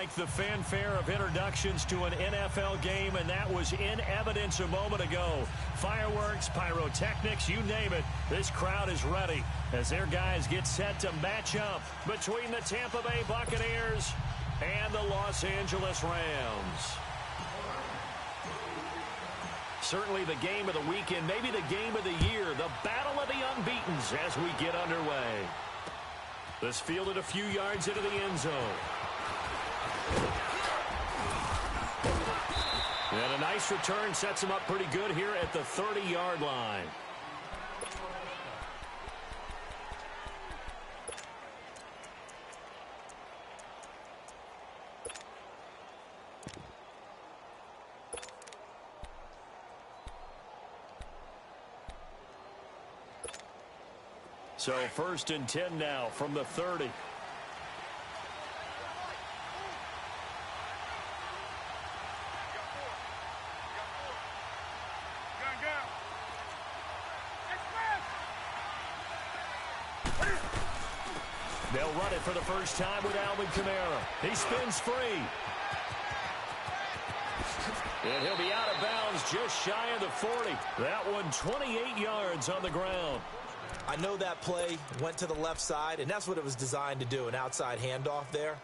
like the fanfare of introductions to an NFL game, and that was in evidence a moment ago. Fireworks, pyrotechnics, you name it. This crowd is ready as their guys get set to match up between the Tampa Bay Buccaneers and the Los Angeles Rams. Certainly the game of the weekend, maybe the game of the year, the battle of the unbeatens as we get underway. This fielded a few yards into the end zone. And a nice return sets him up pretty good here at the 30-yard line. So 1st and 10 now from the 30. They'll run it for the first time with Alvin Kamara. He spins free. And he'll be out of bounds just shy of the 40. That one 28 yards on the ground. I know that play went to the left side, and that's what it was designed to do, an outside handoff there.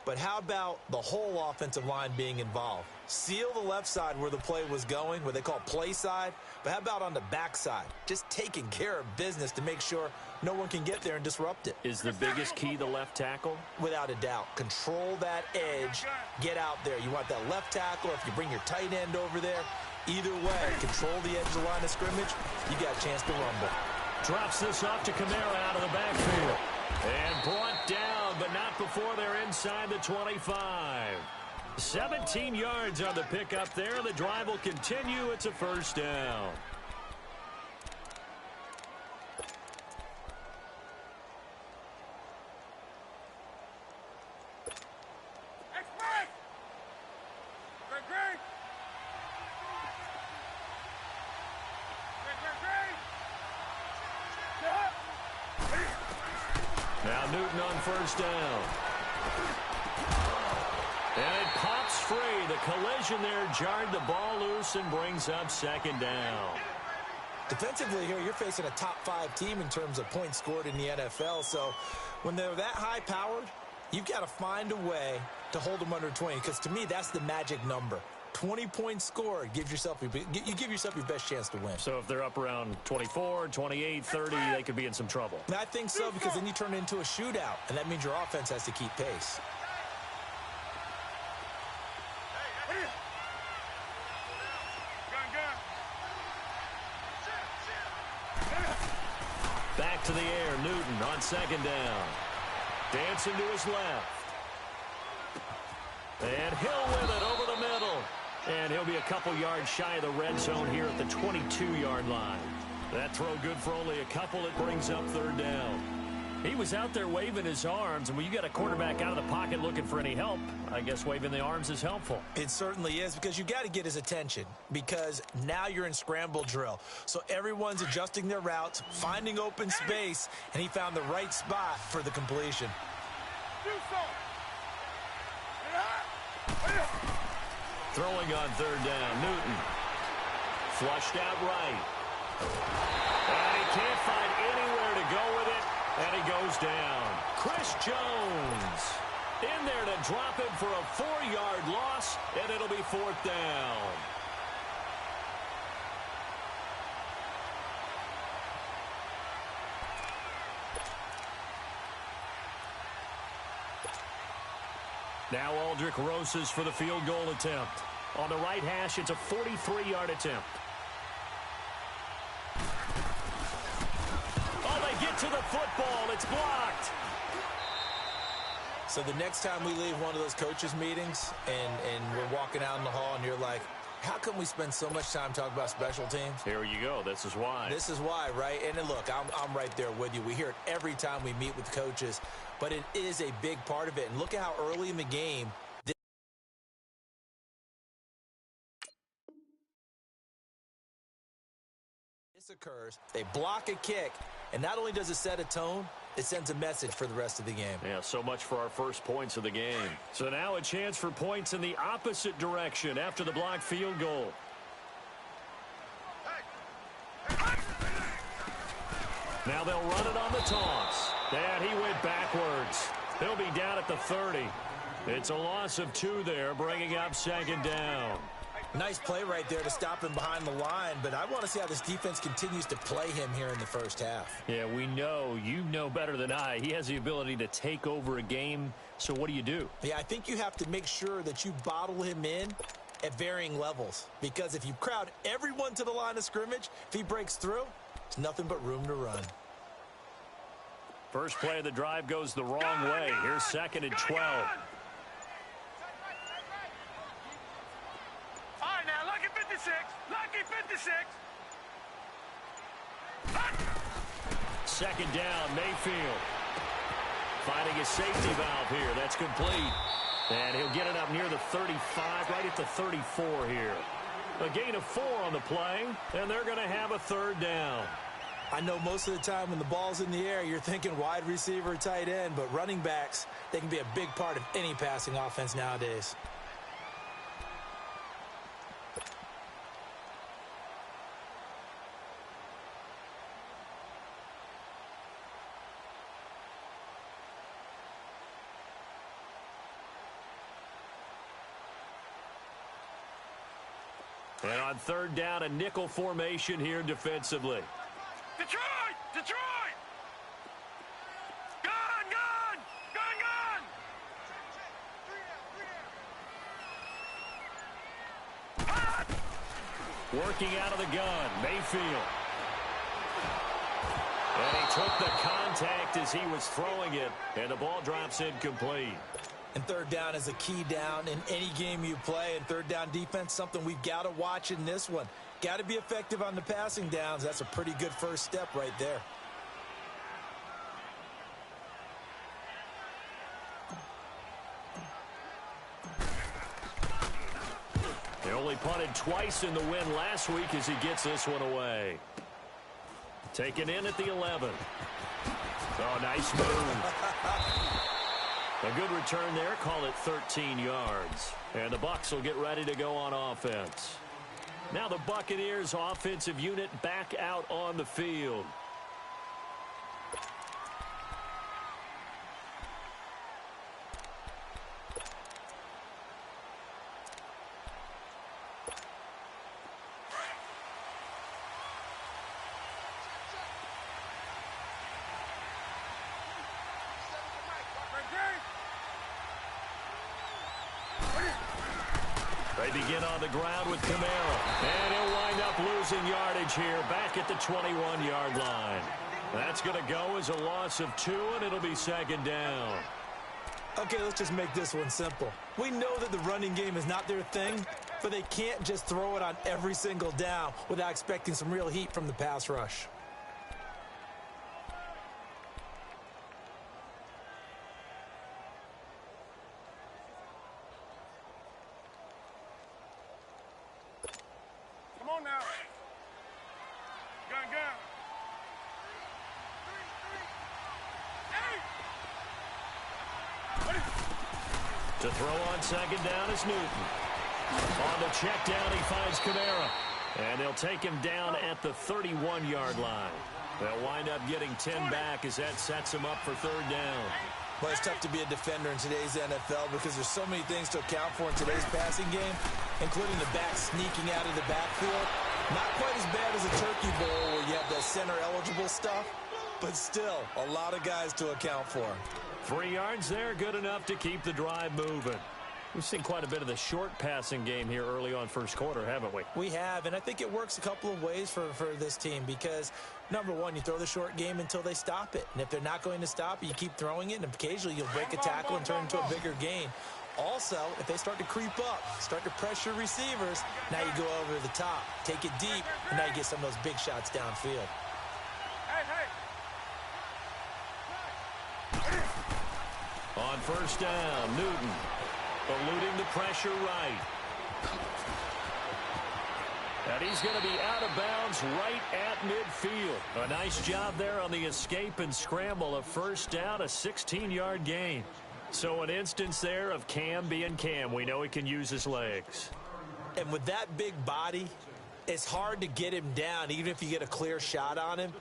But how about the whole offensive line being involved? Seal the left side where the play was going, where they call play side. But how about on the back side? Just taking care of business to make sure no one can get there and disrupt it. Is the biggest key the left tackle? Without a doubt. Control that edge. Get out there. You want that left tackle, or if you bring your tight end over there, either way, control the edge of the line of scrimmage, you got a chance to rumble. Drops this off to Kamara out of the backfield. And brought down, but not before they're inside the 25. 17 yards on the pickup there. The drive will continue. It's a first down. Now Newton on first down. And it pops free. The collision there jarred the ball loose and brings up second down. Defensively here, you're facing a top-5 team in terms of points scored in the NFL. So when they're that high-powered, you've got to find a way to hold them under 20. Because to me, that's the magic number. 20 points scored, you give yourself your best chance to win. So if they're up around 24, 28, 30, they could be in some trouble. I think so, because then you turn it into a shootout, and that means your offense has to keep pace. Back to the air, Newton on second down. Dancing to his left. And Hill with it over the middle. And he'll be a couple yards shy of the red zone here at the 22-yard line. That throw good for only a couple. It brings up third down. He was out there waving his arms, and when you got a quarterback out of the pocket looking for any help, I guess waving the arms is helpful. It certainly is, because you got to get his attention, because now you're in scramble drill. So everyone's adjusting their routes, finding open space, and he found the right spot for the completion. Throwing on third down, Newton. Flushed out right. And he can't find anywhere to go with it, and he goes down. Chris Jones in there to drop him for a 4-yard loss, and it'll be fourth down. Now Aldrich Rosas for the field goal attempt. On the right hash, it's a 43-yard attempt. Oh, they get to the football. It's blocked. So the next time we leave one of those coaches' meetings and we're walking out in the hall and you're like, how come we spend so much time talking about special teams? Here you go. This is why. This is why, right? And then look, I'm right there with you. We hear it every time we meet with coaches, but it is a big part of it. And look at how early in the game this occurs. They block a kick, and not only does it set a tone, It sends a message for the rest of the game. Yeah, so much for our first points of the game. So now a chance for points in the opposite direction after the blocked field goal. Now they'll run it on the toss. And he went backwards. He'll be down at the 30. It's a loss of 2 there, bringing up second down. Nice play right there to stop him behind the line, but I want to see how this defense continues to play him here in the first half. Yeah, we know. You know better than I. He has the ability to take over a game, so what do? Yeah, I think you have to make sure that you bottle him in at varying levels, because if you crowd everyone to the line of scrimmage, if he breaks through, it's nothing but room to run. First play of the drive goes the wrong way. Here's second and 12. All right, now, lucky 56. Lucky 56. Second down, Mayfield. Finding his safety valve here. That's complete. And he'll get it up near the 35, right at the 34 here. A gain of 4 on the play, and they're going to have a third down. I know most of the time when the ball's in the air, you're thinking wide receiver, tight end, but running backs, they can be a big part of any passing offense nowadays. And on third down, a nickel formation here defensively. Detroit! Detroit! Gun! Gun! Gun! Gun! Working out of the gun, Mayfield. And he took the contact as he was throwing it, and the ball drops incomplete. And third down is a key down in any game you play. And third down defense, something we've got to watch in this one. Got to be effective on the passing downs. That's a pretty good first step right there. They only punted twice in the win last week as he gets this one away. Taken in at the 11. Oh, nice move. A good return there. Call it 13 yards. And the Bucs will get ready to go on offense. Now the Buccaneers offensive unit back out on the field. They begin on the ground with Kamara. And he'll wind up losing yardage here back at the 21-yard line. That's going to go as a loss of 2, and it'll be second down. Okay, let's just make this one simple. We know that the running game is not their thing, but they can't just throw it on every single down without expecting some real heat from the pass rush. Come on now. Gun, gun. To throw on second down is Newton. On the check down, he finds Kamara. And they'll take him down at the 31-yard line. They'll wind up getting 10 back as that sets him up for third down. Well, it's tough to be a defender in today's NFL because there's so many things to account for in today's passing game, including the back sneaking out of the backfield. Not quite as bad as a turkey bowl where you have the center-eligible stuff, but still a lot of guys to account for. 3 yards there, good enough to keep the drive moving. We've seen quite a bit of the short passing game here early on first quarter, haven't we? We have, and I think it works a couple of ways for this team because, number one, you throw the short game until they stop it. And if they're not going to stop it, you keep throwing it, and occasionally you'll break a tackle and turn into a bigger gain. Also, if they start to creep up, start to pressure receivers, now you go over the top, take it deep, and now you get some of those big shots downfield. Hey, hey. On first down, Newton eluding the pressure right. And he's going to be out of bounds right at midfield. A nice job there on the escape and scramble. A first down, a 16-yard gain. So an instance there of Cam being Cam. We know he can use his legs. And with that big body, it's hard to get him down, even if you get a clear shot on him.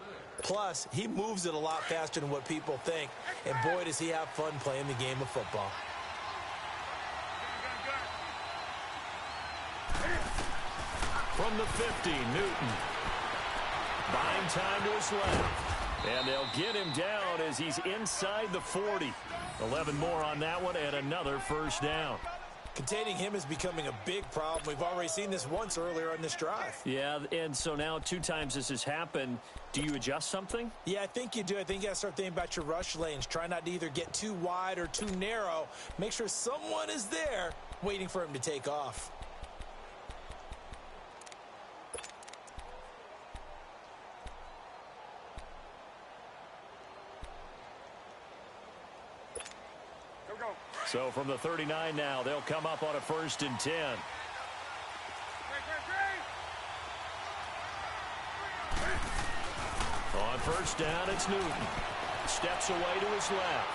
Plus, he moves it a lot faster than what people think. And boy, does he have fun playing the game of football. From the 50, Newton. Buying time to his left. And they'll get him down as he's inside the 40. 11 more on that one and another first down. Containing him is becoming a big problem. We've already seen this once earlier on this drive. Yeah, and so now 2 times this has happened. Do you adjust something? Yeah, I think you do. I think you got to start thinking about your rush lanes. Try not to either get too wide or too narrow. Make sure someone is there waiting for him to take off. So from the 39 now, they'll come up on a 1st and 10. On first down, it's Newton. Steps away to his left.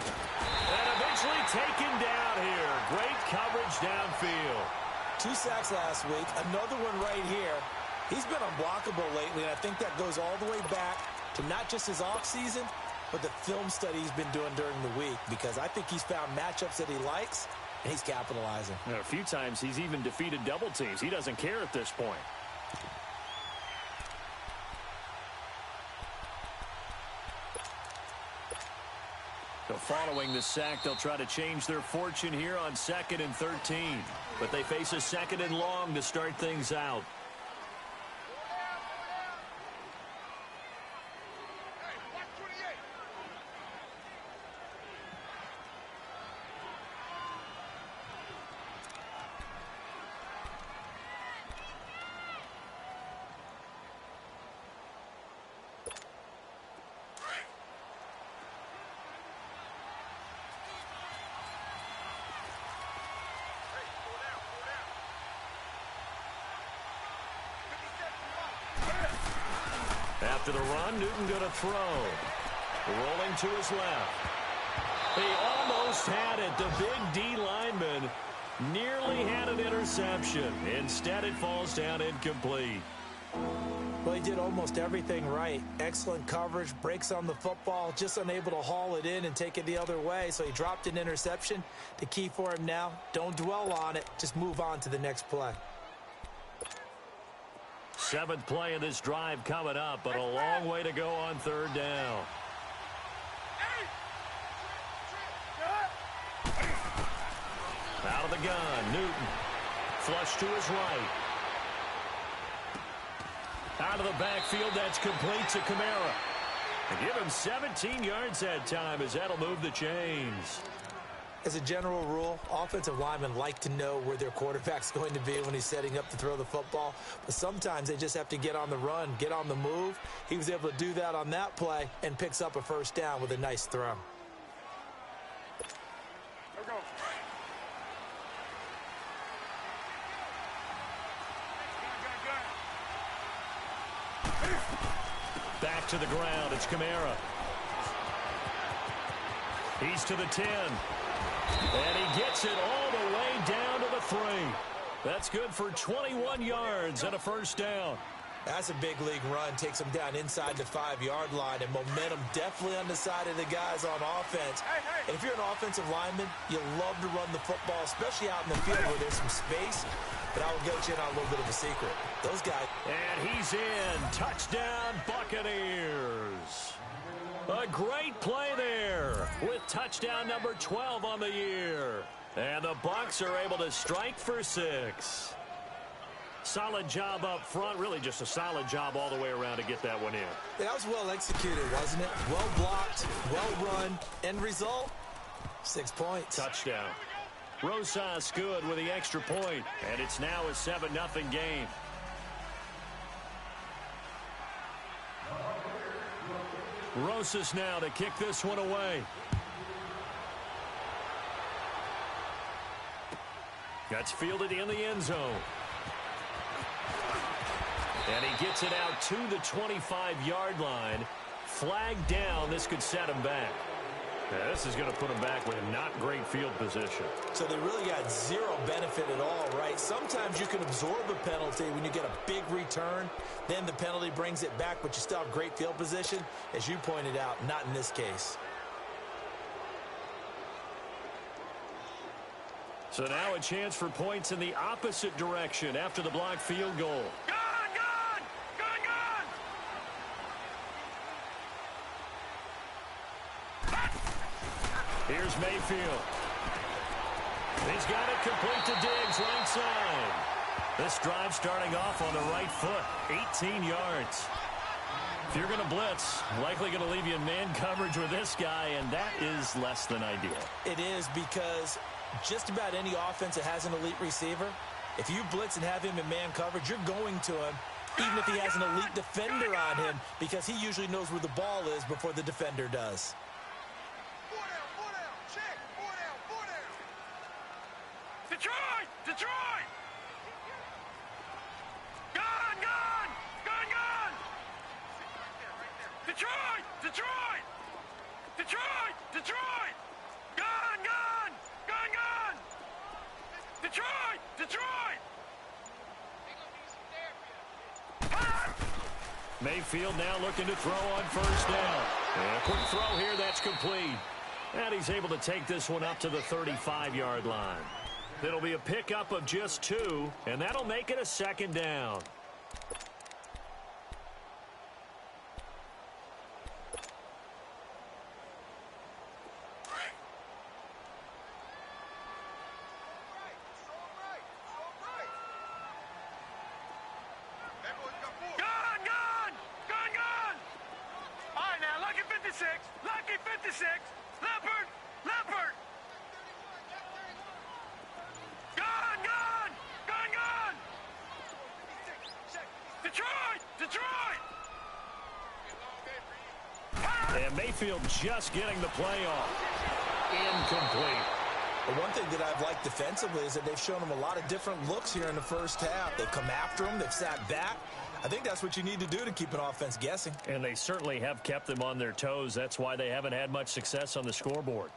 And eventually taken down here. Great coverage downfield. 2 sacks last week. Another one right here. He's been unblockable lately, and I think that goes all the way back to not just his offseason, but the film study he's been doing during the week, because I think he's found matchups that he likes, and he's capitalizing. And a few times he's even defeated double teams. He doesn't care at this point. So following the sack, they'll try to change their fortune here on 2nd and 13. But they face a 2nd and long to start things out. After the run, Newton going to throw. Rolling to his left. He almost had it. The big D lineman nearly had an interception. Instead, it falls down incomplete. Well, he did almost everything right. Excellent coverage, breaks on the football, just unable to haul it in and take it the other way. So he dropped an interception. The key for him now, don't dwell on it. Just move on to the next play. 7th play of this drive coming up, but a long way to go on 3rd down. Out of the gun, Newton. Flush to his right. Out of the backfield, that's complete to Kamara. And give him 17 yards that time as that'll move the chains. As a general rule, offensive linemen like to know where their quarterback's going to be when he's setting up to throw the football. But sometimes they just have to get on the run, get on the move. He was able to do that on that play and picks up a first down with a nice throw. Back to the ground. It's Kamara. He's to the 10. And he gets it all the way down to the 3. That's good for 21 yards and a first down. That's a big league run. Takes him down inside the 5-yard line, and momentum definitely on the side of the guys on offense. And if you're an offensive lineman, you love to run the football, especially out in the field where there's some space. But I will get you in on a little bit of a secret. Those guys. And he's in. Touchdown, Buccaneers. A great play there with touchdown number 12 on the year. And the Bucs are able to strike for 6. Solid job up front. Really just a solid job all the way around to get that one in. That was well executed, wasn't it? Well blocked, well run. End result, 6 points. Touchdown. Rosas good with the extra point. And it's now a 7-0 game. Rosas now to kick this one away. That's fielded in the end zone. And he gets it out to the 25-yard line. Flag down. This could set him back. Now, this is going to put him back with not great field position. So they really got zero benefit at all, right? Sometimes you can absorb a penalty when you get a big return. Then the penalty brings it back, but you still have great field position. As you pointed out, not in this case. So now a chance for points in the opposite direction after the blocked field goal. Here's Mayfield. He's got it complete to Diggs, right side. This drive starting off on the right foot, 18 yards. If you're going to blitz, likely going to leave you in man coverage with this guy, and that is less than ideal. It is, because just about any offense that has an elite receiver, if you blitz and have him in man coverage, you're going to him, even if he has an elite defender on him, because he usually knows where the ball is before the defender does. Detroit! Detroit! Gun! Gun! Gun! Gun! Detroit! Detroit! Detroit! Detroit! Gun! Gun! Gun! Gun! Detroit! Detroit! Mayfield now looking to throw on first down. And a quick throw here, that's complete. And he's able to take this one up to the 35-yard line. It'll be a pickup of just 2, and that'll make it a second down. Gun! Gun! Gun! Gun! All right, now, lucky 56. Lucky 56. Leopard! Leopard! Gun! Gun! Gun! Gun! Detroit! Detroit! And Mayfield just getting the play off. Incomplete. The one thing that I've liked defensively is that they've shown him a lot of different looks here in the first half. They've come after him. They've sat back. I think that's what you need to do to keep an offense guessing. And they certainly have kept them on their toes. That's why they haven't had much success on the scoreboard.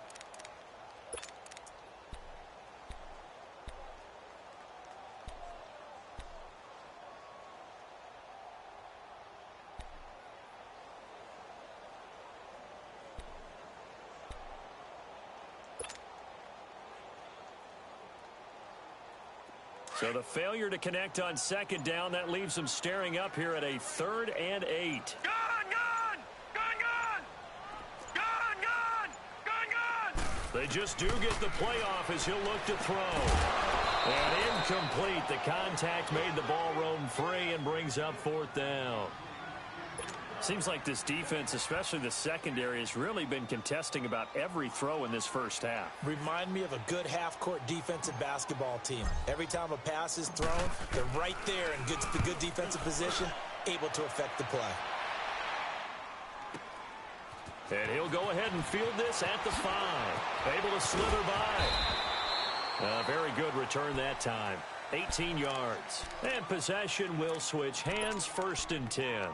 So the failure to connect on second down, that leaves them staring up here at a 3rd and 8. Gun! Gun! Gun! Gun! Gun! Gun! Gun! Gun! They just do get the playoff as he'll look to throw. And incomplete. The contact made the ball roam free and brings up 4th down. Seems like this defense, especially the secondary, has really been contesting about every throw in this first half. Remind me of a good half-court defensive basketball team. Every time a pass is thrown, they're right there in good defensive position, able to affect the play. And he'll go ahead and field this at the 5. Able to slither by. A very good return that time. 18 yards. And possession will switch hands, 1st and 10.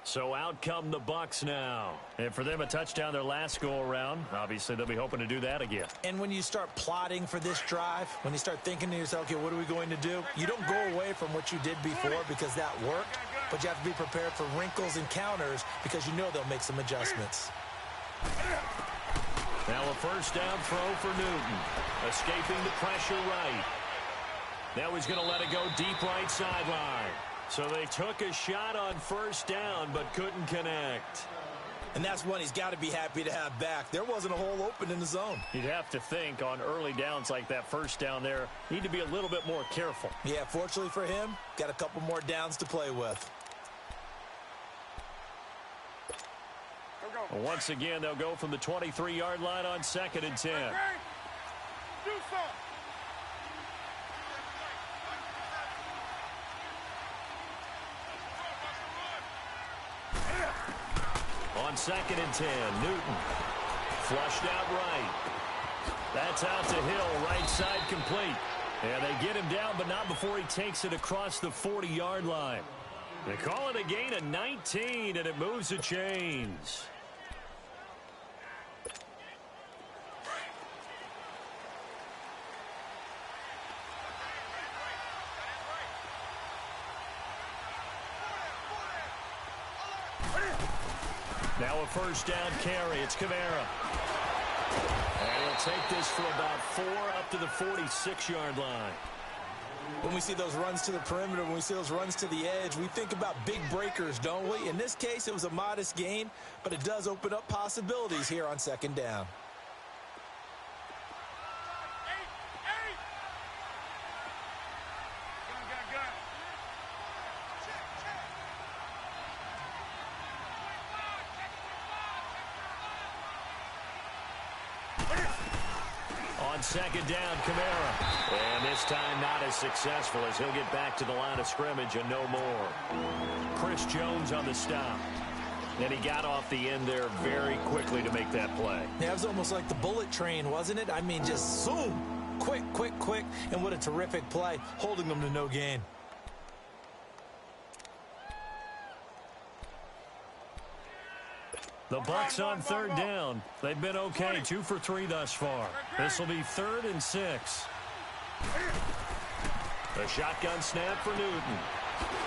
So out come the Bucs now. And for them, a touchdown their last go-around. Obviously, they'll be hoping to do that again. And when you start plotting for this drive, when you start thinking to yourself, okay, what are we going to do? You don't go away from what you did before because that worked, but you have to be prepared for wrinkles and counters because you know they'll make some adjustments. Now a first down throw for Newton. Escaping the pressure right. Now he's going to let it go deep right sideline. So they took a shot on first down, but couldn't connect. And that's one he's got to be happy to have back. There wasn't a hole open in the zone. You'd have to think on early downs like that first down there, need to be a little bit more careful. Yeah, fortunately for him, got a couple more downs to play with. Well, once again, they'll go from the 23-yard line on 2nd and 10. Do something. On 2nd and 10, Newton flushed out right. That's out to Hill, right side complete. And they get him down, but not before he takes it across the 40-yard line. They call it a gain of 19, and it moves the chains. Now a first down carry. It's Kamara. And he'll take this for about 4 up to the 46-yard line. When we see those runs to the perimeter, when we see those runs to the edge, we think about big breakers, don't we? In this case, it was a modest gain, but it does open up possibilities here on second down. On second down, Kamara. And this time not as successful as he'll get back to the line of scrimmage and no more. Chris Jones on the stop. And he got off the end there very quickly to make that play. Yeah, it was almost like the bullet train, wasn't it? I mean, just zoom. Quick, quick, quick. And what a terrific play, holding them to no gain. The Bucs on third down. They've been okay, 2 for 3 thus far. This will be 3rd and 6. A shotgun snap for Newton.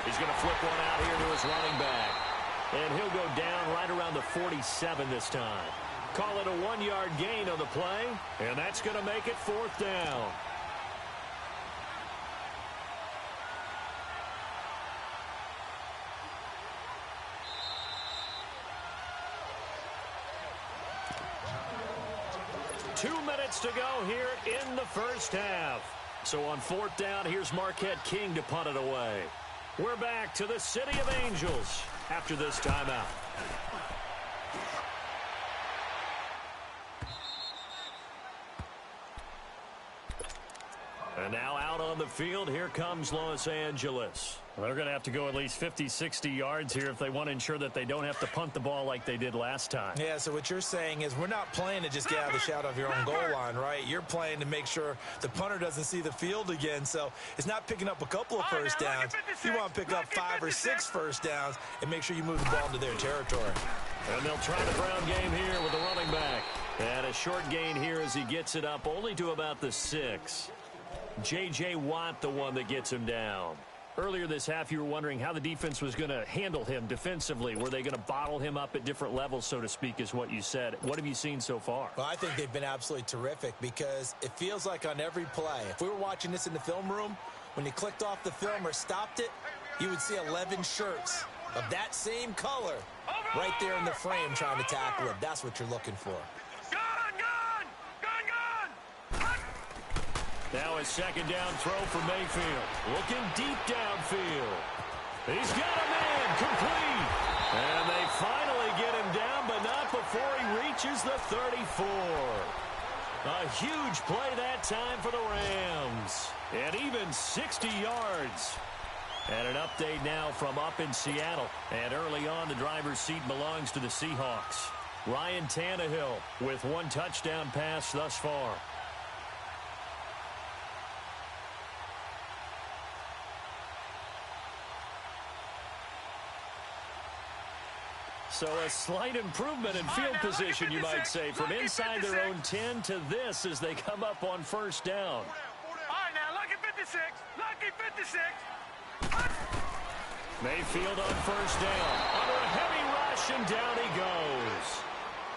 He's going to flip one out here to his running back. And he'll go down right around the 47 this time. Call it a 1-yard gain on the play, and that's going to make it 4th down. Two minutes to go here in the first half. So on 4th down, here's Marquette King to punt it away. We're back to the City of Angels after this timeout. And now out on the field, here comes Los Angeles. Well, they're going to have to go at least 50, 60 yards here if they want to ensure that they don't have to punt the ball like they did last time. Yeah, so what you're saying is we're not playing to just get out of the shadow of your own goal line, right? You're playing to make sure the punter doesn't see the field again. So it's not picking up a couple of first downs. You want to pick up 5 or 6 first downs and make sure you move the ball into their territory. And they'll try the ground game here with the running back. And a short gain here as he gets it up only to about the 6. J.J. Watt, the one that gets him down. Earlier this half, you were wondering how the defense was going to handle him defensively. Were they going to bottle him up at different levels, so to speak, is what you said. What have you seen so far? Well, I think they've been absolutely terrific because it feels like on every play, if we were watching this in the film room, when you clicked off the film or stopped it, you would see 11 shirts of that same color right there in the frame trying to tackle him. That's what you're looking for. Now a second down throw for Mayfield. Looking deep downfield. He's got a man complete. And they finally get him down, but not before he reaches the 34. A huge play that time for the Rams. And even 60 yards. And an update now from up in Seattle. And early on, the driver's seat belongs to the Seahawks. Ryan Tannehill with 1 touchdown pass thus far. So a slight improvement in field position, you might say, from inside their own 10 to this as they come up on first down. All right, now, lucky 56. Lucky 56. Mayfield on first down. Under a heavy rush, and down he goes.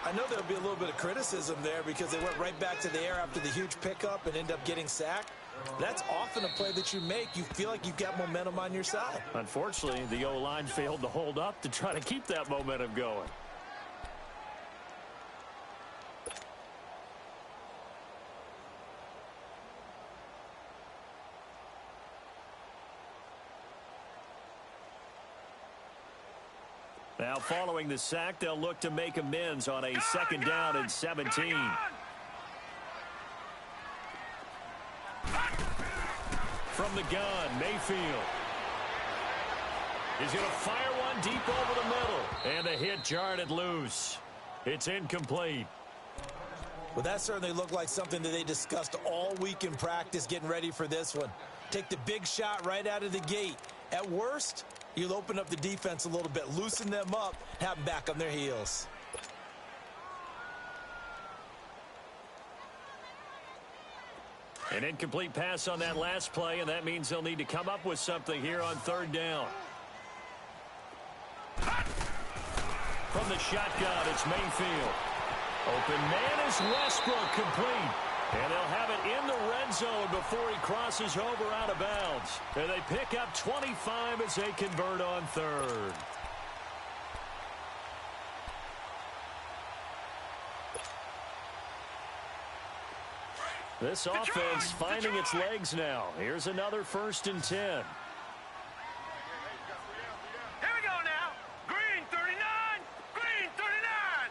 I know there'll be a little bit of criticism there because they went right back to the air after the huge pickup and end up getting sacked. That's often a play that you make. You feel like you've got momentum on your side. Unfortunately, the O-line failed to hold up to try to keep that momentum going. Now, following the sack, they'll look to make amends on a second down and 17. From the gun, Mayfield. He's going to fire one deep over the middle. And the hit jarred it loose. It's incomplete. Well, that certainly looked like something that they discussed all week in practice getting ready for this one. Take the big shot right out of the gate. At worst, You'll open up the defense a little bit, loosen them up, have them back on their heels. An incomplete pass on that last play, and that means they'll need to come up with something here on third down. From the shotgun, it's Mayfield. Open man is Westbrook, complete. And they'll have it in the red zone before he crosses over out of bounds. And they pick up 25 as they convert on third. This offense finding its legs now. Here's another 1st and 10. Here we go now. Green 39. Green 39.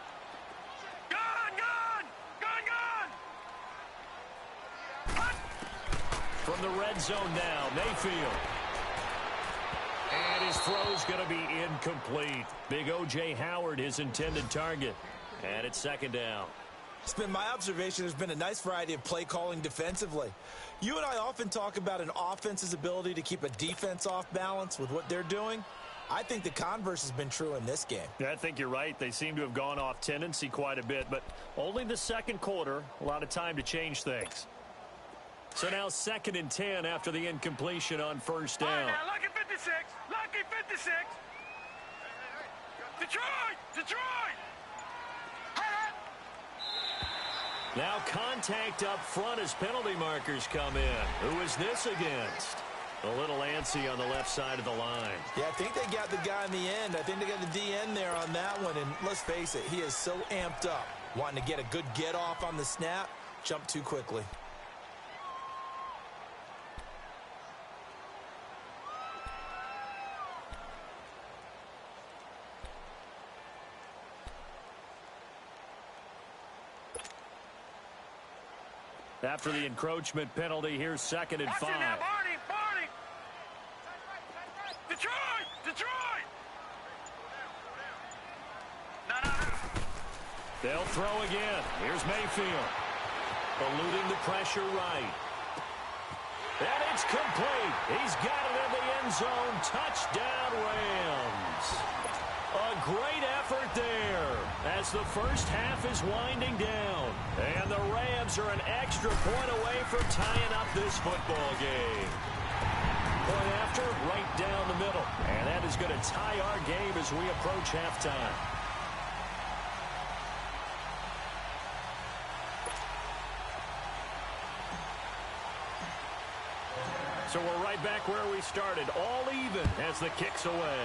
Gone, gone. Gone, gone. From the red zone now, Mayfield. And his throw's going to be incomplete. Big O.J. Howard, his intended target. And it's 2nd down. It's been my observation there's been a nice variety of play calling defensively. You and I often talk about an offense's ability to keep a defense off balance with what they're doing. I think the converse has been true in this game. Yeah, I think you're right. They seem to have gone off tendency quite a bit, but only the 2nd quarter, a lot of time to change things. So now 2nd and 10 after the incompletion on 1st down. All right, now, lucky 56. Lucky 56. Detroit! Detroit! Now contact up front as penalty markers come in. Who is this against? A little antsy on the left side of the line. Yeah, I think they got the guy in the end. I think they got the DN there on that one. And let's face it, he is so amped up. Wanting to get a good get off on the snap, jump too quickly. After the encroachment penalty, here's 2nd and 5. Watch it now, Barney, Barney. Detroit! Detroit! No. They'll throw again. Here's Mayfield. Eluding the pressure right. And it's complete. He's got it in the end zone. Touchdown, Rams. A great effort there as the first half is winding down. And the Rams are an extra point away from tying up this football game. Point after, right down the middle. And that is going to tie our game as we approach halftime. So we're right back where we started, all even as the kick's away.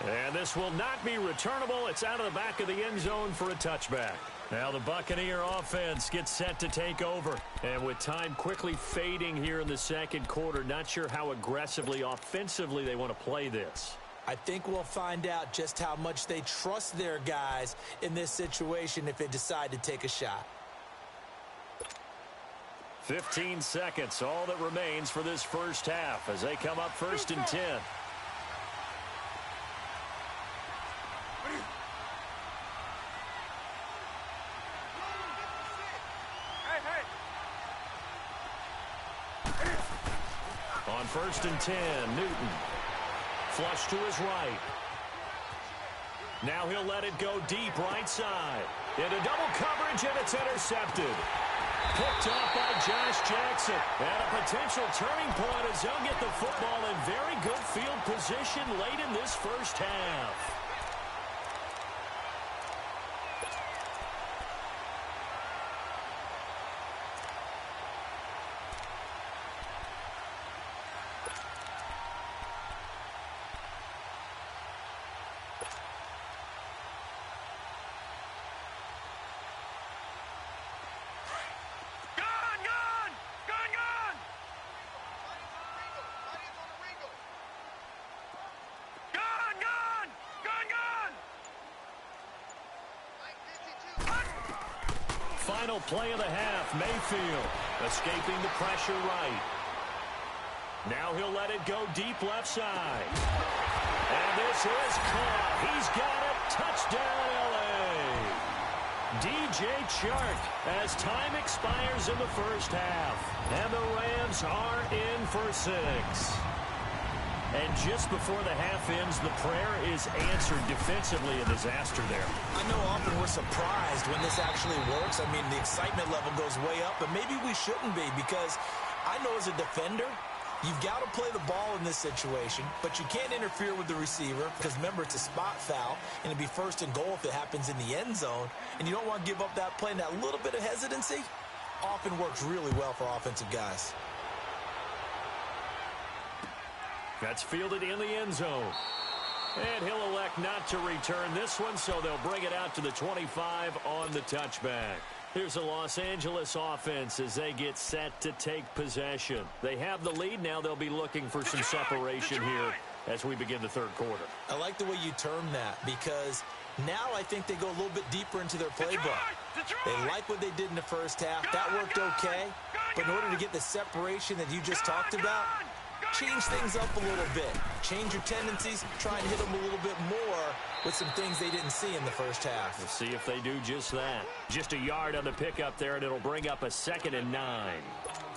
And this will not be returnable. It's out of the back of the end zone for a touchback. Now the Buccaneer offense gets set to take over. And with time quickly fading here in the 2nd quarter, not sure how aggressively, offensively they want to play this. I think we'll find out just how much they trust their guys in this situation if they decide to take a shot. 15 seconds, all that remains for this first half as they come up 1st and 10. On 1st and 10, Newton. Flush to his right. Now he'll let it go deep right side. Into double coverage, and it's intercepted. Picked off by Josh Jackson. And a potential turning point as they'll get the football in very good field position late in this first half. Final play of the half, Mayfield escaping the pressure right. Now he'll let it go deep left side. And this is caught. He's got it. Touchdown, L.A. DJ Chark as time expires in the first half. And the Rams are in for 6. And just before the half ends, the prayer is answered defensively. A disaster there. I know often we're surprised when this actually works. I mean, the excitement level goes way up, but maybe we shouldn't be, because I know as a defender, you've got to play the ball in this situation, but you can't interfere with the receiver because, remember, it's a spot foul, and it'd be first and goal if it happens in the end zone, and you don't want to give up that play. And that little bit of hesitancy often works really well for offensive guys. That's fielded in the end zone. And he'll elect not to return this one, so they'll bring it out to the 25 on the touchback. Here's the Los Angeles offense as they get set to take possession. They have the lead. Now they'll be looking for some separation here as we begin the third quarter. I like the way you term that, because now I think they go a little bit deeper into their playbook. They like what they did in the first half. That worked okay. But in order to get the separation that you just talked about, change things up a little bit. Change your tendencies. Try and hit them a little bit more with some things they didn't see in the first half. We'll see if they do just that. Just a yard on the pickup there, and it'll bring up a 2nd and 9.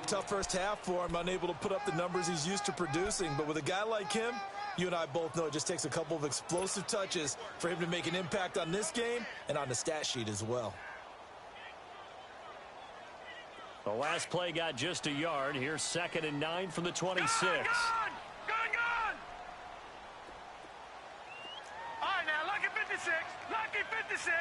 Tough first half for him, unable to put up the numbers he's used to producing. But with a guy like him, you and I both know it just takes a couple of explosive touches for him to make an impact on this game and on the stat sheet as well. The last play got just a yard. Here's 2nd and 9 from the 26. Gone! All right, now, lucky 56. Lucky 56.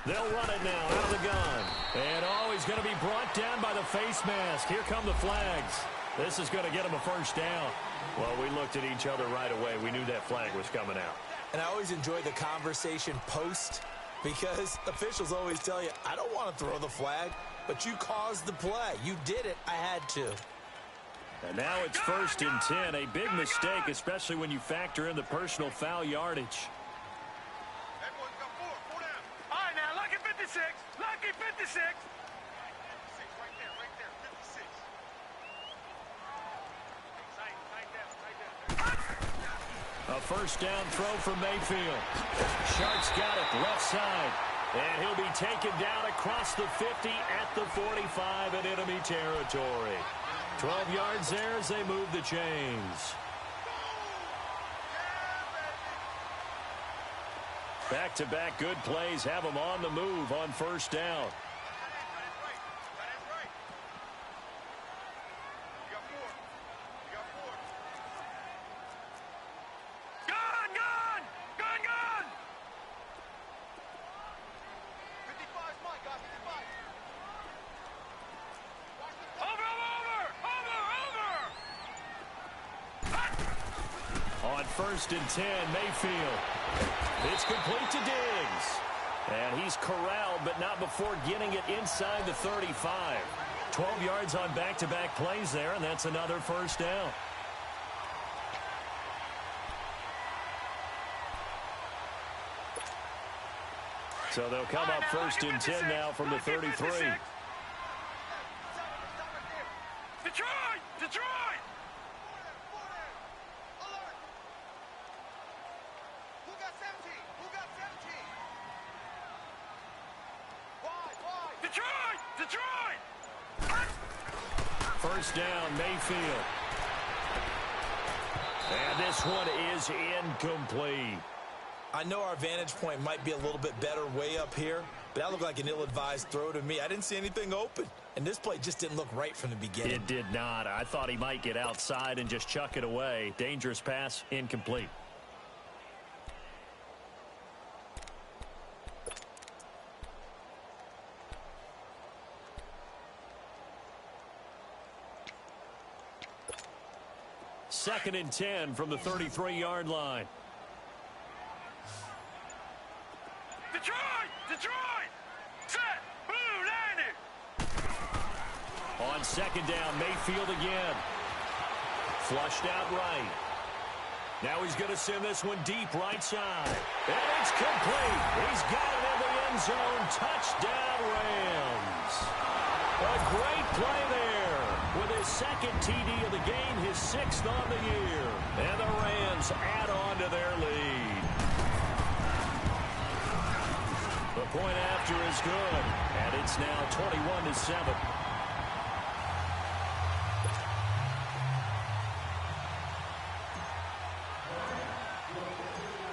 They'll run it now out of the gun. And, he's going to be brought down by the face mask. Here come the flags. This is going to get him a first down. Well, we looked at each other right away. We knew that flag was coming out. And I always enjoy the conversation post, because officials always tell you, I don't want to throw the flag, but you caused the play. You did it. I had to. And now it's 1st and 10. A big mistake, especially when you factor in the personal foul yardage. All right, now, lucky 56. Lucky 56. A first down throw from Mayfield. Shark's got it left side. And he'll be taken down across the 50 at the 45 in enemy territory. 12 yards there as they move the chains. Back-to-back good plays have them on the move on first down. First and 10, Mayfield. It's complete to Diggs. And he's corralled, but not before getting it inside the 35. 12 yards on back-to-back plays there, and that's another first down. So they'll come up 1st and 10 now from the 33. Detroit! Detroit! First down, Mayfield. And this one is incomplete. I know our vantage point might be a little bit better way up here, but that looked like an ill-advised throw to me. I didn't see anything open, and this play just didn't look right from the beginning. It did not. I thought he might get outside and just chuck it away. Dangerous pass, incomplete. Second and 10 from the 33-yard line. Detroit! Detroit! Set! Blue landing! On second down, Mayfield again. Flushed out right. Now he's going to send this one deep right side. And it's complete. He's got it in the end zone. Touchdown, Rams. A great play there. With his second TD of the game, his 6th on the year. And the Rams add on to their lead. point after is good, and it's now 21-7.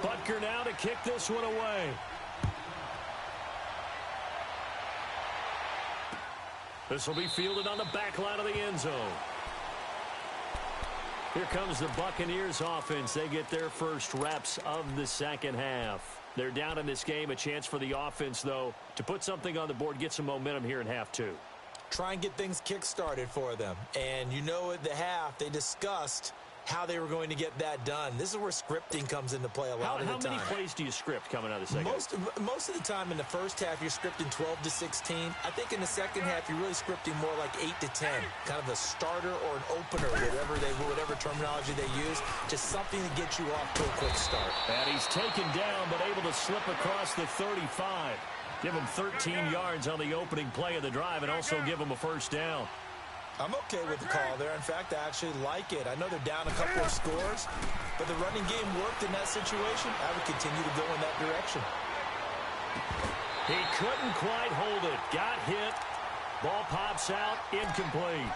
Butker now to kick this one away. This will be fielded on the back line of the end zone. Here comes the Buccaneers offense. They get their first reps of the second half. They're down in this game. A chance for the offense, though, to put something on the board, get some momentum here in half two. Try and get things kick-started for them. And you know at the half, they discussed how they were going to get that done. This is where scripting comes into play a lot of the time. How many plays do you script coming out of the second? Most of the time in the first half, you're scripting 12 to 16. I think in the second half, you're really scripting more like 8 to 10. Kind of a starter or an opener, whatever terminology they use. Just something to get you off to a quick start. And he's taken down, but able to slip across the 35. Give him 13 yards on the opening play of the drive and also give him a first down. I'm okay with the call there. In fact, I actually like it. I know they're down a couple of scores, but the running game worked in that situation. I would continue to go in that direction. He couldn't quite hold it. Got hit. Ball pops out. Incomplete.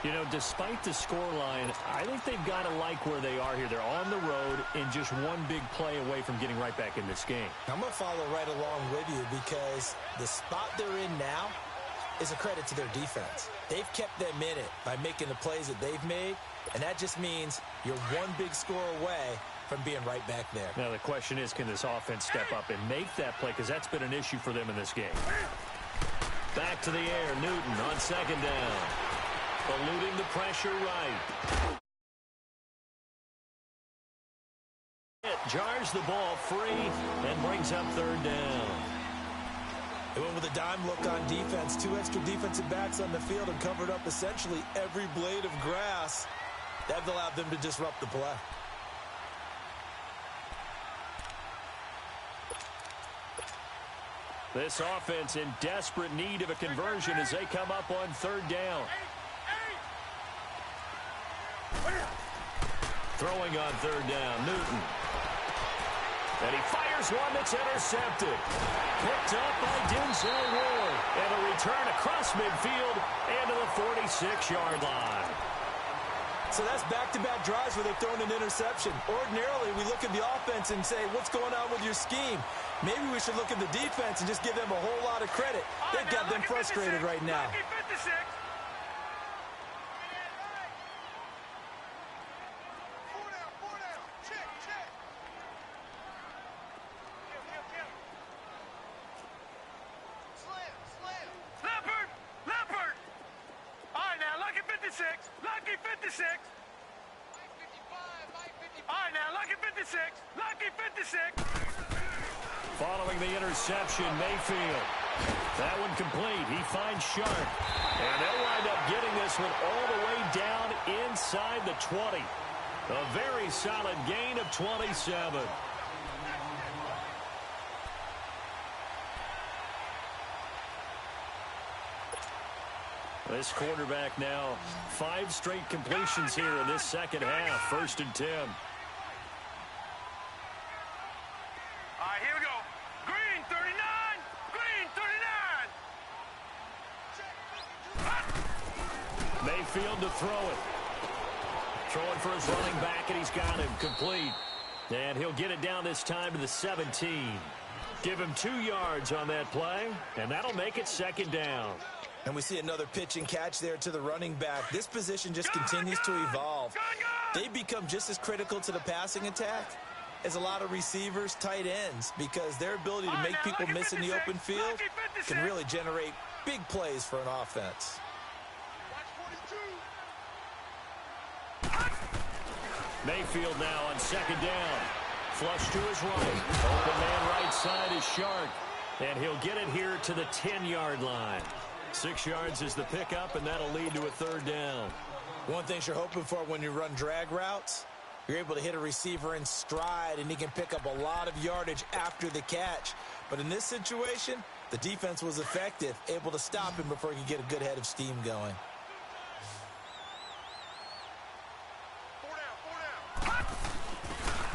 You know, despite the scoreline, I think they've got to like where they are here. They're on the road and just one big play away from getting right back in this game. I'm going to follow right along with you because the spot they're in now is a credit to their defense. They've kept them in it by making the plays that they've made, and that just means you're one big score away from being right back there. Now the question is, can this offense step up and make that play? Because that's been an issue for them in this game. Back to the air, Newton on second down. Eluding the pressure right. It jars the ball free and brings up third down. They went with a dime look on defense. 2 extra defensive backs on the field and covered up essentially every blade of grass. That allowed them to disrupt the play. This offense in desperate need of a conversion as they come up on third down. Throwing on third down, Newton. And he fires one that's intercepted. Picked up by Denzel Ward. And a return across midfield and to the 46-yard line. So that's back-to-back drives where they've thrown an interception. Ordinarily, we look at the offense and say, what's going on with your scheme? Maybe we should look at the defense and just give them a whole lot of credit. They've got them frustrated right now. Lucky 56. All right, now, lucky 56. Lucky 56. Following the interception, Mayfield. That one complete. He finds Sharp. And they'll wind up getting this one all the way down inside the 20. A very solid gain of 27. This quarterback now 5 straight completions here in this second half. 1st and 10. All right, here we go. Green 39. Green 39. Mayfield to throw it. Throwing for his running back, and he's got him complete. And he'll get it down this time to the 17. Give him 2 yards on that play, and that'll make it 2nd down. And we see another pitch and catch there to the running back. This position just continues to evolve. They become just as critical to the passing attack as a lot of receivers, tight ends, because their ability to make people miss in the open field can really generate big plays for an offense. Mayfield now on 2nd down. Flush to his right. Open man right side is Shark. And he'll get it here to the 10-yard line. 6 yards is the pickup, and that'll lead to a 3rd down. One thing you're hoping for when you run drag routes, you're able to hit a receiver in stride, and he can pick up a lot of yardage after the catch. But in this situation, the defense was effective, able to stop him before he could get a good head of steam going.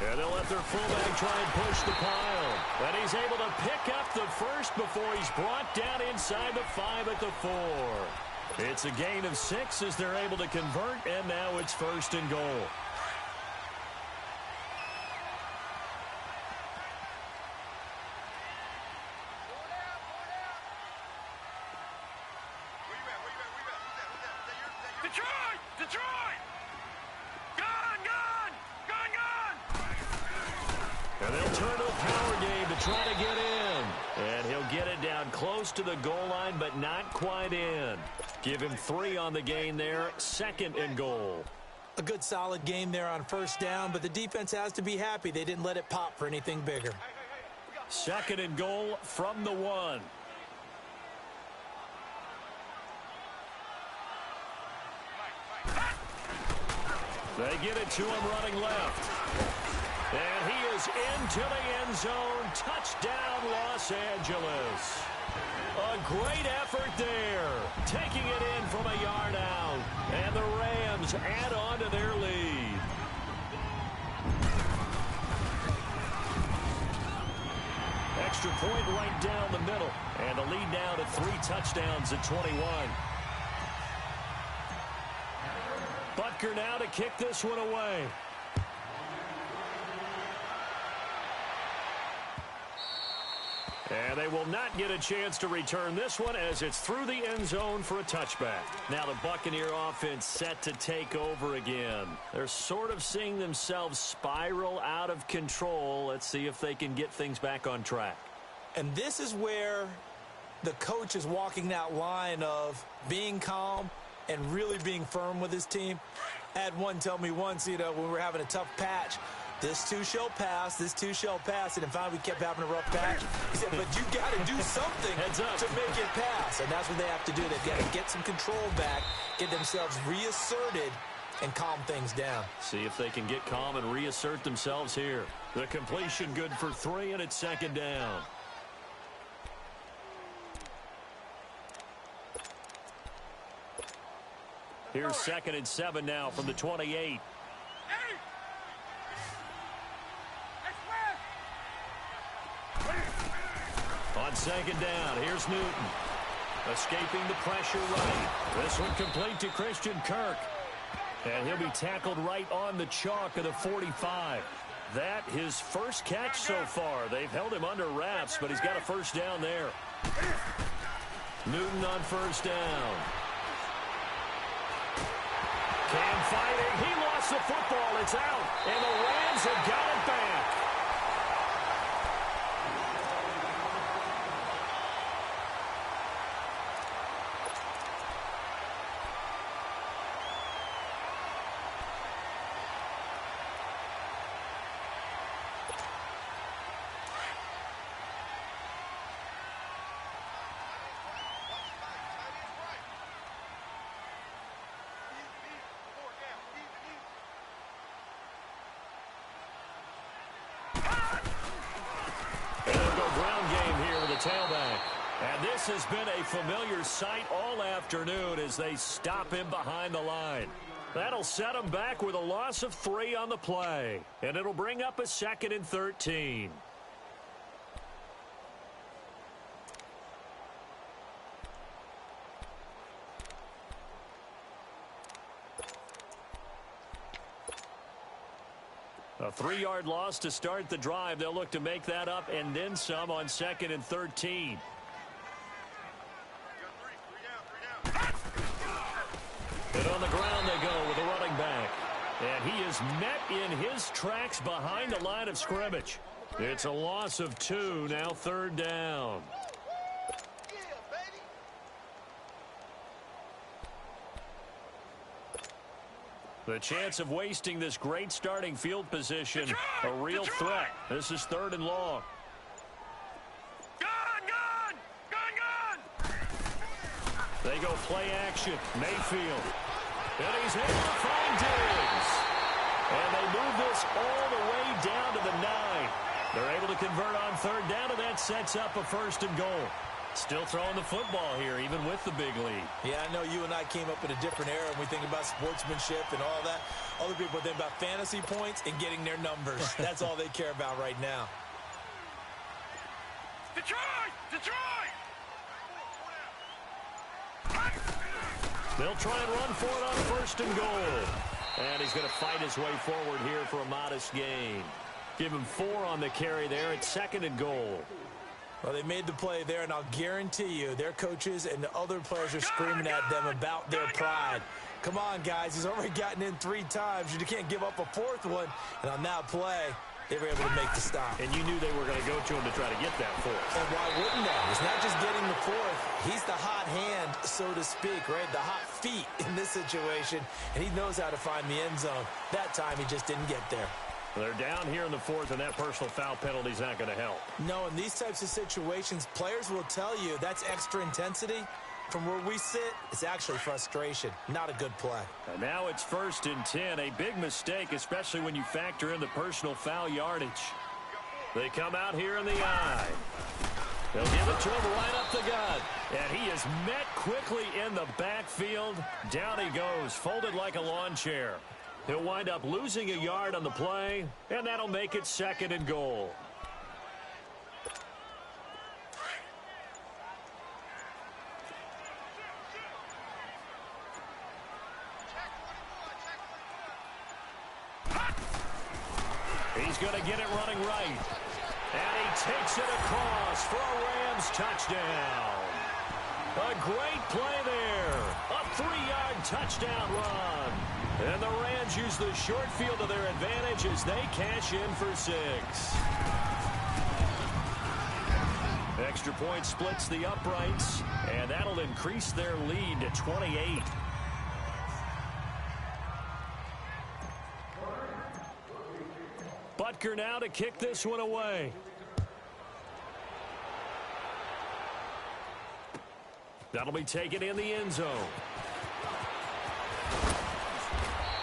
And they'll let their fullback try and push the pile. And he's able to pick up the first before he's brought down inside the 5 at the 4. It's a gain of 6 as they're able to convert, and now it's 1st and goal. Detroit! Gone! And they'll turn to a power game to try to get in. And he'll get it down close to the goal line, but not quite in. Give him 3 on the gain there, 2nd and goal. A good solid game there on 1st down, but the defense has to be happy they didn't let it pop for anything bigger. 2nd and goal from the 1. They get it to him running left. And he is into the end zone. Touchdown, Los Angeles. A great effort there. Taking it in from a yard out. And the Rams add on to their lead. Extra point right down the middle. And the lead now to 3 touchdowns at 21. Butker now to kick this one away. And they will not get a chance to return this one as it's through the end zone for a touchback. Now the Buccaneer offense set to take over again. They're sort of seeing themselves spiral out of control. Let's see if they can get things back on track. And this is where the coach is walking that line of being calm and really being firm with his team. I had one tell me once, when we were having a tough patch, this too shall pass, this too shall pass. And finally, we kept having a rough patch. He said, but you got to do something to make it pass. And that's what they have to do. They've got to get some control back, get themselves reasserted, and calm things down. See if they can get calm and reassert themselves here. The completion good for 3, and it's 2nd down. Here's 2nd and 7 now from the 28. On 2nd down, here's Newton. Escaping the pressure right. This one complete to Christian Kirk. And he'll be tackled right on the chalk of the 45. That his first catch so far. They've held him under wraps, but he's got a 1st down there. Newton on 1st down. Cam fighting. He lost the football. It's out. And the Rams have got it back. Tailback. And this has been a familiar sight all afternoon as they stop him behind the line. That'll set him back with a loss of 3 on the play. And it'll bring up a 2nd and 13. A 3-yard loss to start the drive. They'll look to make that up and then some on 2nd and 13. And on the ground they go with a running back. And he is met in his tracks behind the line of scrimmage. It's a loss of 2, now 3rd down. The chance of wasting this great starting field position, a real threat. This is 3rd and long. Gone! They go play action. Mayfield. And he's able to find Diggs. And they move this all the way down to the 9. They're able to convert on 3rd down, and that sets up a 1st and goal. Still throwing the football here, even with the big lead. Yeah, I know you and I came up in a different era, and we think about sportsmanship and all that. Other people think about fantasy points and getting their numbers. That's all they care about right now. Detroit! Detroit! They'll try and run for it on first and goal. And he's going to fight his way forward here for a modest gain. Give him 4 on the carry there at second and goal. Well, they made the play there, and I'll guarantee you their coaches and the other players are screaming at them about their pride. Come on, guys. He's already gotten in 3 times. You can't give up a 4th one. And on that play, they were able to make the stop. And you knew they were going to go to him to try to get that 4th. And why wouldn't they? It's not just getting the 4th. He's the hot hand, so to speak, right? The hot feet in this situation. And he knows how to find the end zone. That time, he just didn't get there. They're down here in the 4th, and that personal foul penalty is not going to help. No, in these types of situations, players will tell you that's extra intensity. From where we sit, it's actually frustration. Not a good play. And now it's 1st and 10. A big mistake, especially when you factor in the personal foul yardage. They come out here in the eye. They'll give it to him right up the gut. And he is met quickly in the backfield. Down he goes, folded like a lawn chair. He'll wind up losing a yard on the play, and that'll make it 2nd and goal. He's going to get it running right. And he takes it across for a Rams touchdown. A great play there. A 3-yard touchdown run. And the Rams use the short field to their advantage as they cash in for 6. Extra point splits the uprights, and that'll increase their lead to 28. Butker now to kick this one away. That'll be taken in the end zone.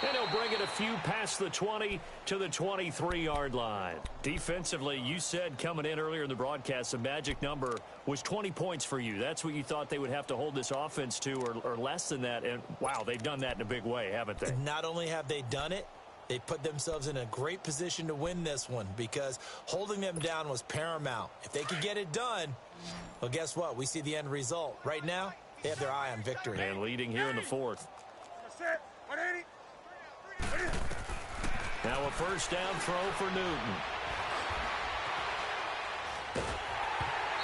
And he'll bring it a few past the 20 to the 23-yard line. Defensively, you said coming in earlier in the broadcast, the magic number was 20 points for you. That's what you thought they would have to hold this offense to, or less than that. And, wow, they've done that in a big way, haven't they? Not only have they done it, they put themselves in a great position to win this one because holding them down was paramount. If they could get it done, well, guess what? We see the end result. Right now, they have their eye on victory. And leading here in the 4th. Now a first down throw for Newton.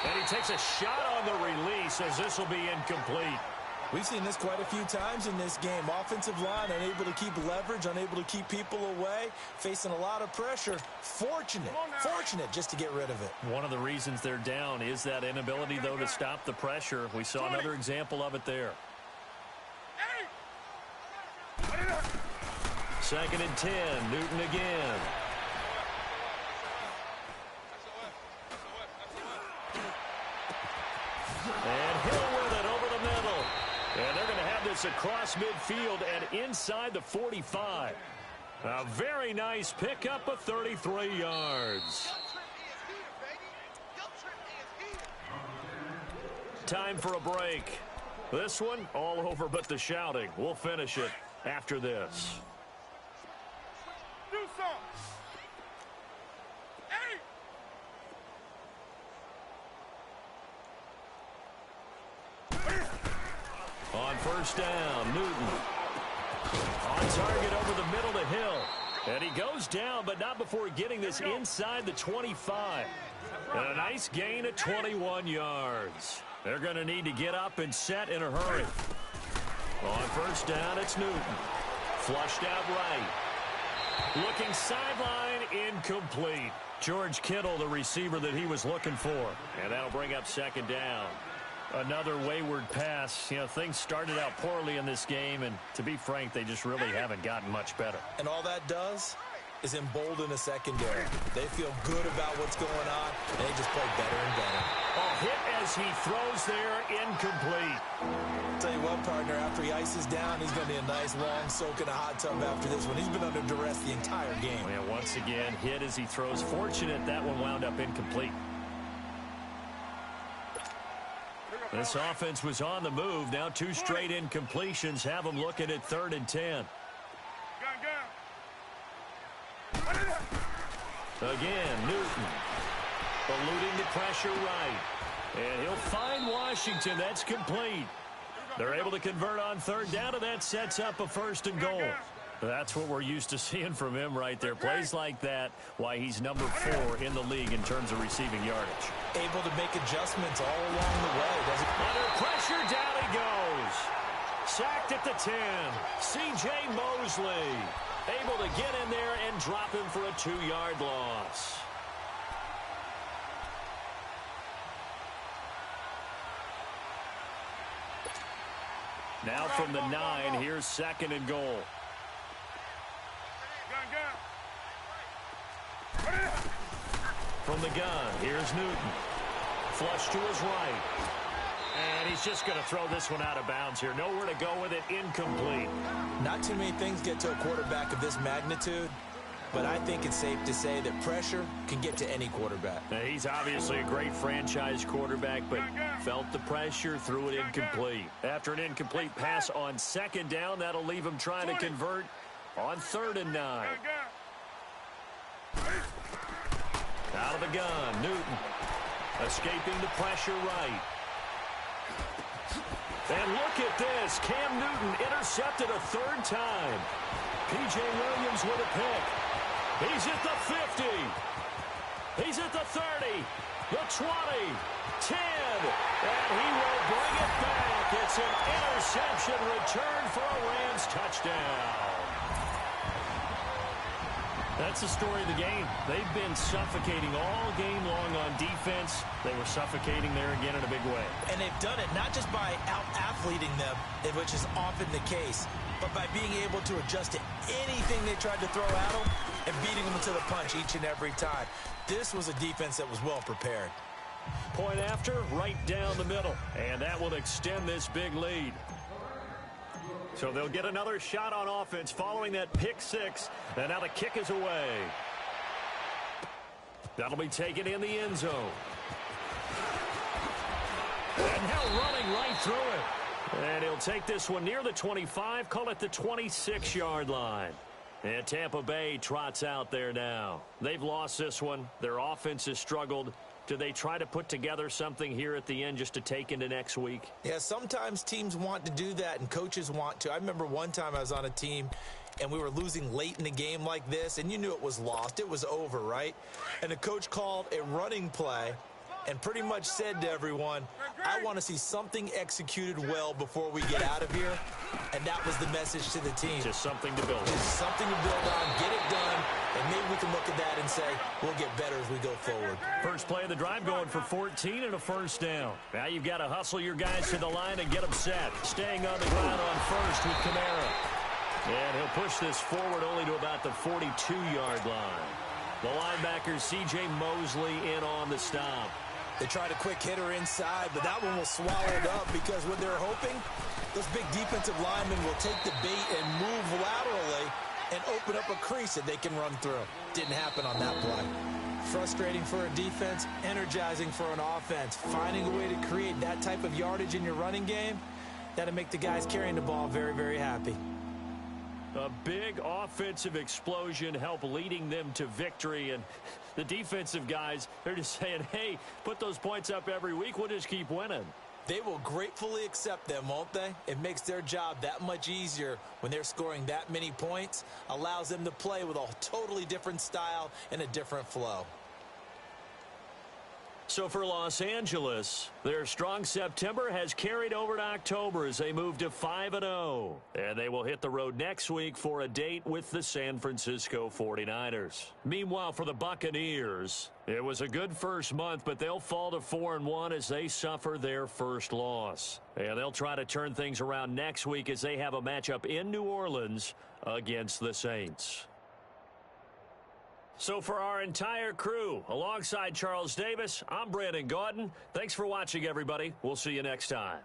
And he takes a shot on the release as this will be incomplete. We've seen this quite a few times in this game. Offensive line unable to keep leverage, unable to keep people away, facing a lot of pressure. Fortunate just to get rid of it. One of the reasons they're down is that inability, though, to stop the pressure. We saw another example of it there. 2nd and 10, Newton again. And Hill with it over the middle. And they're going to have this across midfield and inside the 45. A very nice pickup of 33 yards. Time for a break. This one all over but the shouting. We'll finish it after this. Do something. On first down, Newton. On target over the middle to Hill. And he goes down, but not before getting this inside the 25. And a nice gain of 21 yards. They're going to need to get up and set in a hurry. On first down, it's Newton. Flushed out right. Looking sideline, incomplete. George Kittle, the receiver that he was looking for. And that'll bring up 2nd down. Another wayward pass. You know, things started out poorly in this game, and to be frank, they just really haven't gotten much better. And all that does is embolden a secondary. They feel good about what's going on, and they just play better and better. A hit as he throws there, incomplete. Tell you what, partner, after he ices down, he's going to be a nice long soak in a hot tub after this one. He's been under duress the entire game. And once again, hit as he throws. Fortunate that one wound up incomplete. This offense was on the move. Now 2 straight incompletions have them looking at 3rd and 10. Again, Newton. Eluding the pressure right. And he'll find Washington. That's complete. They're able to convert on third down, and that sets up a 1st and goal. That's what we're used to seeing from him right there. Plays like that, why he's number 4 in the league in terms of receiving yardage. Able to make adjustments all along the way. Under pressure, down he goes. Sacked at the 10. C.J. Mosley able to get in there and drop him for a 2-yard loss. Now from the 9, here's 2nd and goal. From the gun, here's Newton. Flush to his right. And he's just going to throw this one out of bounds here. Nowhere to go with it. Incomplete. Not too many things get to a quarterback of this magnitude, but I think it's safe to say that pressure can get to any quarterback. Now, he's obviously a great franchise quarterback, but felt the pressure, threw it incomplete. After an incomplete pass on 2nd down, that'll leave him trying to convert on 3rd and 9. Out of the gun, Newton. Escaping the pressure right. And look at this. Cam Newton intercepted a 3rd time. P.J. Williams with a pick. He's at the 50. He's at the 30. The 20. 10. And he will bring it back. It's an interception return for a Rams touchdown. That's the story of the game. They've been suffocating all game long on defense. They were suffocating there again in a big way. And they've done it not just by out-athleting them, which is often the case, but by being able to adjust to anything they tried to throw at them and beating them to the punch each and every time. This was a defense that was well prepared. Point after, right down the middle. And that will extend this big lead. So they'll get another shot on offense following that pick 6. And now the kick is away. That'll be taken in the end zone. And now running right through it. And he'll take this one near the 25, call it the 26-yard line. And Tampa Bay trots out there now. They've lost this one. Their offense has struggled. Do they try to put together something here at the end just to take into next week? Yeah, sometimes teams want to do that and coaches want to. I remember one time I was on a team and we were losing late in the game like this, and you knew it was lost. It was over, right? And the coach called a running play and pretty much said to everyone, I want to see something executed well before we get out of here. And that was the message to the team. Just something to build on. Just something to build on, get it done, and maybe we can look at that and say, we'll get better as we go forward. First play of the drive going for 14 and a 1st down. Now you've got to hustle your guys to the line and get them set. Staying on the ground on 1st with Kamara. And he'll push this forward only to about the 42-yard line. The linebacker, C.J. Mosley, in on the stop. They tried a quick hitter inside, but that one was swallowed up because what they're hoping, those big defensive linemen will take the bait and move laterally and open up a crease that they can run through. Didn't happen on that play. Frustrating for a defense, energizing for an offense. Finding a way to create that type of yardage in your running game, that'll make the guys carrying the ball very, very happy. A big offensive explosion help leading them to victory, and the defensive guys, they're just saying, hey, put those points up every week, we'll just keep winning. They will gratefully accept them, won't they? It makes their job that much easier when they're scoring that many points, allows them to play with a totally different style and a different flow. So for Los Angeles, their strong September has carried over to October as they move to 5-0. And they will hit the road next week for a date with the San Francisco 49ers. Meanwhile, for the Buccaneers, it was a good first month, but they'll fall to 4-1 as they suffer their first loss. And they'll try to turn things around next week as they have a matchup in New Orleans against the Saints. So for our entire crew, alongside Charles Davis, I'm Brandon Gaudin. Thanks for watching, everybody. We'll see you next time.